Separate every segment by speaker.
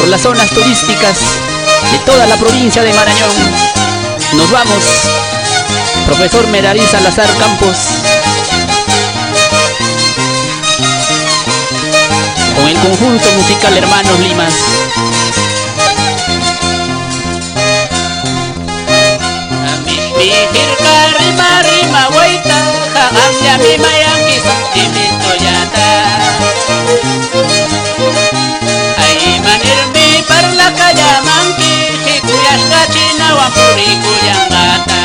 Speaker 1: las zonas turísticas de toda la provincia de Marañón. Nos vamos, profesor Merari Salazar Campos, con el conjunto musical Hermanos Limas.
Speaker 2: Rima rima guaita, jajamya mi mayanki sentimiento yata. Ay manirmi parla kaya manki, hikuyas kachina wampuri kuyangata.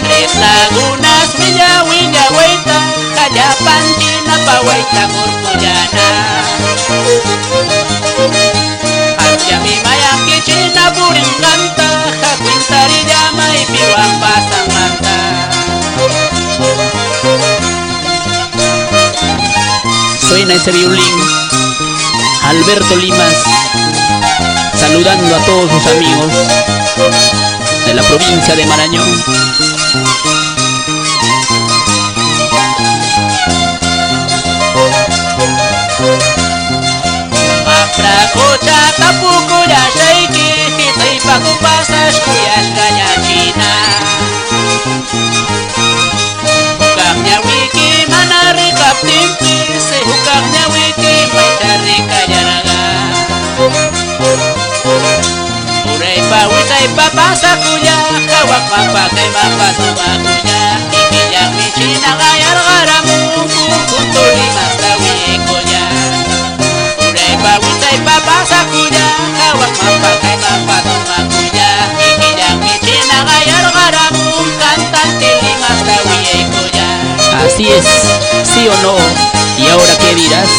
Speaker 2: Tres lagunas villa villa guaita, kaya pantina pa guaita kurkuyana. Hacia mi mayanki china purin canta, jacuintari llama y piwan pasan manta.
Speaker 1: Suena ese violín, Alberto Limas, saludando a todos sus amigos de la provincia de Marañón.
Speaker 2: Prakocha tapuku ya shaiki, hitai paku pasas kuyas ganya China. Hukaknya wiki manari kaptimpi, se hukaknya wiki maitari kayaraga. Urai pa witai pa pasakuya, kawak mapakai mapatumakuya. Ikijang mi China gayar garamu, kutuli mastawi ekonya. Witai papa sakuya, kawak mapakai mapatumakuya. Ikijang mi China gayar garamu, cantante Limas tawi ekoya.
Speaker 1: Así es, sí o no, ¿y ahora qué dirás?